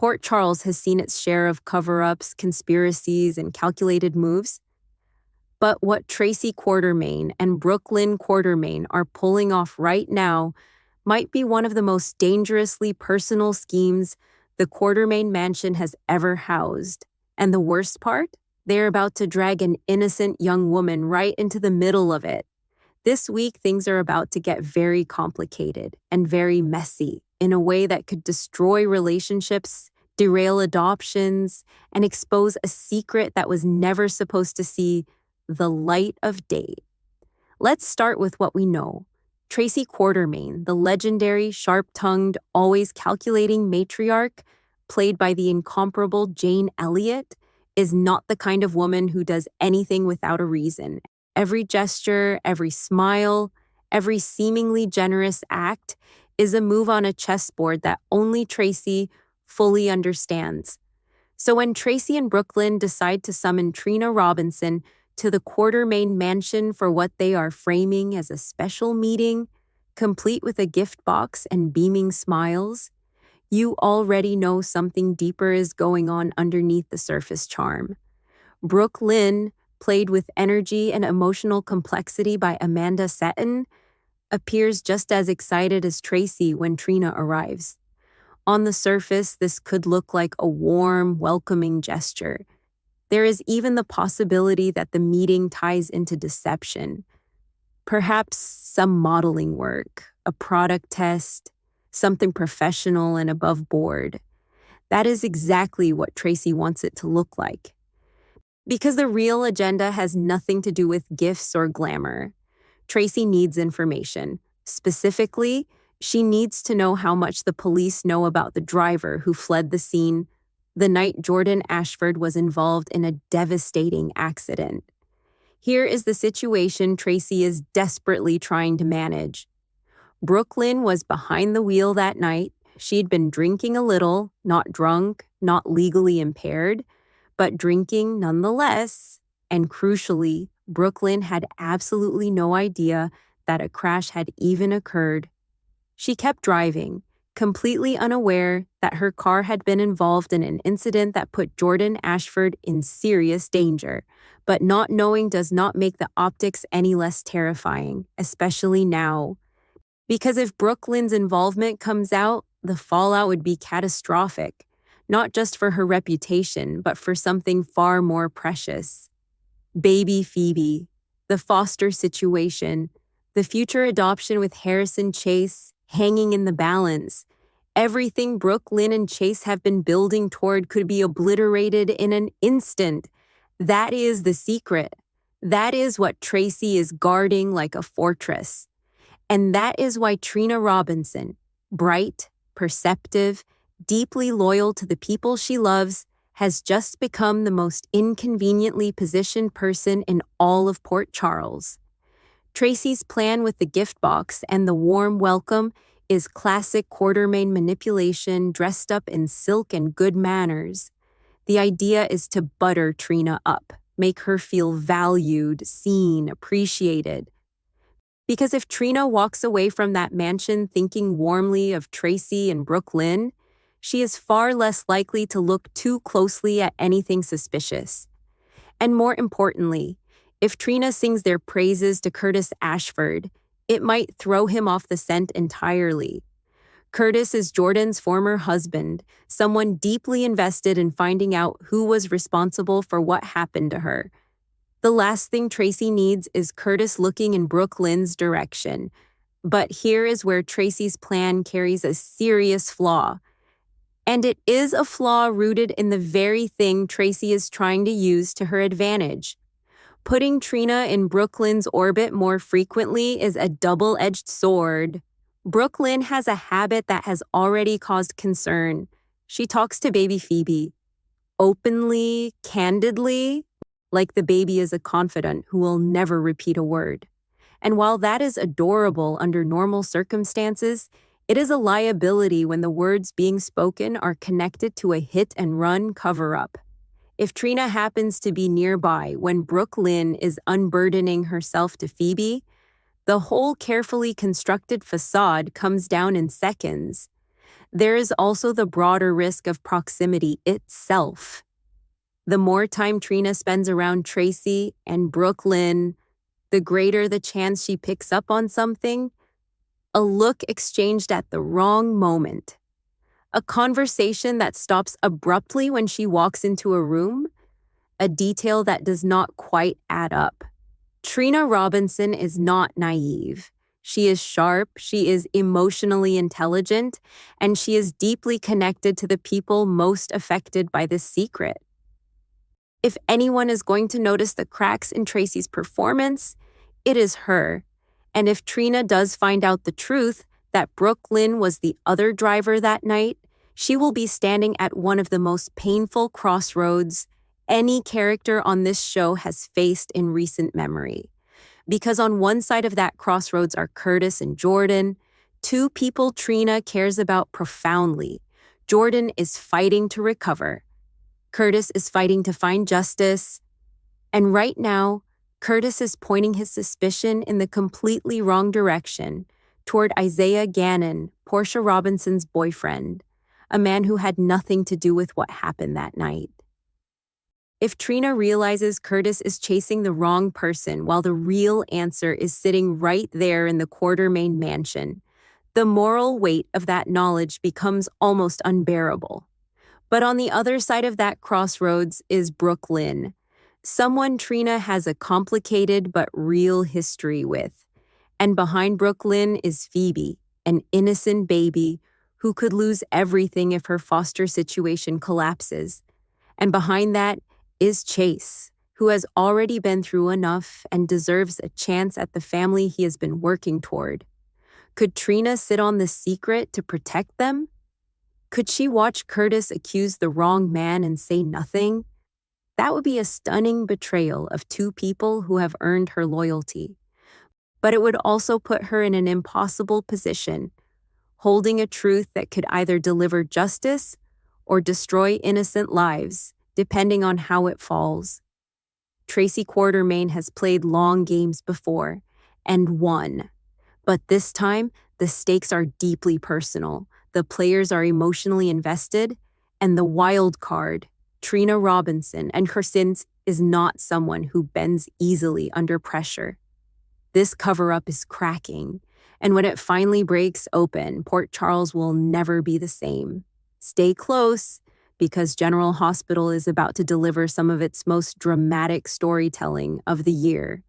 Port Charles has seen its share of cover-ups, conspiracies, and calculated moves. But what Tracy Quartermaine and Brook Lynn Quartermaine are pulling off right now might be one of the most dangerously personal schemes the Quartermaine mansion has ever housed. And the worst part? They're about to drag an innocent young woman right into the middle of it. This week, things are about to get very complicated and very messy in a way that could destroy relationships, derail adoptions, and expose a secret that was never supposed to see the light of day. Let's start with what we know. Tracy Quartermaine, the legendary, sharp-tongued, always calculating matriarch, played by the incomparable Jane Elliott, is not the kind of woman who does anything without a reason. Every gesture, every smile, every seemingly generous act is a move on a chessboard that only Tracy fully understands. So when Tracy and Brook Lynn decide to summon Trina Robinson to the Quartermaine mansion for what they are framing as a special meeting, complete with a gift box and beaming smiles, you already know something deeper is going on underneath the surface charm. Brook Lynn, played with energy and emotional complexity by Amanda Setton, appears just as excited as Tracy when Trina arrives. On the surface, this could look like a warm, welcoming gesture. There is even the possibility that the meeting ties into deception. Perhaps some modeling work, a product test, something professional and above board. That is exactly what Tracy wants it to look like. Because the real agenda has nothing to do with gifts or glamour. Tracy needs information. Specifically, she needs to know how much the police know about the driver who fled the scene the night Jordan Ashford was involved in a devastating accident. Here is the situation Tracy is desperately trying to manage. Brook Lynn was behind the wheel that night. She'd been drinking a little, not drunk, not legally impaired, but drinking nonetheless. And crucially, Brook Lynn had absolutely no idea that a crash had even occurred. She kept driving, completely unaware that her car had been involved in an incident that put Jordan Ashford in serious danger. But not knowing does not make the optics any less terrifying, especially now. Because if Brook Lynn's involvement comes out, the fallout would be catastrophic, not just for her reputation, but for something far more precious. Baby Phoebe, the foster situation, the future adoption with Harrison Chase hanging in the balance. Everything Brook Lynn and Chase have been building toward could be obliterated in an instant. That is the secret. That is what Tracy is guarding like a fortress. And that is why Trina Robinson, bright, perceptive, deeply loyal to the people she loves, has just become the most inconveniently positioned person in all of Port Charles. Tracy's plan with the gift box and the warm welcome is classic Quartermaine manipulation dressed up in silk and good manners. The idea is to butter Trina up, make her feel valued, seen, appreciated. Because if Trina walks away from that mansion thinking warmly of Tracy and Brook Lynn, she is far less likely to look too closely at anything suspicious. And more importantly, if Trina sings their praises to Curtis Ashford, it might throw him off the scent entirely. Curtis is Jordan's former husband, someone deeply invested in finding out who was responsible for what happened to her. The last thing Tracy needs is Curtis looking in Brook Lynn's direction. But here is where Tracy's plan carries a serious flaw. And it is a flaw rooted in the very thing Tracy is trying to use to her advantage. Putting Trina in Brook Lynn's orbit more frequently is a double-edged sword. Brook Lynn has a habit that has already caused concern. She talks to baby Phoebe, openly, candidly, like the baby is a confidant who will never repeat a word. And while that is adorable under normal circumstances, it is a liability when the words being spoken are connected to a hit-and-run cover-up. If Trina happens to be nearby when Brook Lynn is unburdening herself to Phoebe, the whole carefully constructed facade comes down in seconds. there is also the broader risk of proximity itself. The more time Trina spends around Tracy and Brook Lynn, the greater the chance she picks up on something. A look exchanged at the wrong moment. A conversation that stops abruptly when she walks into a room. A detail that does not quite add up. Trina Robinson is not naive. She is sharp, she is emotionally intelligent, and she is deeply connected to the people most affected by this secret. If anyone is going to notice the cracks in Tracy's performance, it is her. And if Trina does find out the truth that Brook Lynn was the other driver that night, she will be standing at one of the most painful crossroads any character on this show has faced in recent memory. Because on one side of that crossroads are Curtis and Jordan, two people Trina cares about profoundly. Jordan is fighting to recover. Curtis is fighting to find justice. And right now, Curtis is pointing his suspicion in the completely wrong direction, toward Isaiah Gannon, Portia Robinson's boyfriend, a man who had nothing to do with what happened that night. If Trina realizes Curtis is chasing the wrong person while the real answer is sitting right there in the Quartermaine mansion, the moral weight of that knowledge becomes almost unbearable. But on the other side of that crossroads is Brook Lynn, someone Trina has a complicated but real history with. And behind Brook Lynn is Phoebe, an innocent baby who could lose everything if her foster situation collapses. And behind that is Chase, who has already been through enough and deserves a chance at the family he has been working toward. Could Trina sit on the secret to protect them? Could she watch Curtis accuse the wrong man and say nothing? That would be a stunning betrayal of two people who have earned her loyalty. But it would also put her in an impossible position, holding a truth that could either deliver justice or destroy innocent lives, depending on how it falls. Tracy Quartermaine has played long games before and won. But this time, the stakes are deeply personal. The players are emotionally invested, and the wild card, Trina Robinson and her sins, is not someone who bends easily under pressure. This cover-up is cracking, and when it finally breaks open, Port Charles will never be the same. Stay close, because General Hospital is about to deliver some of its most dramatic storytelling of the year.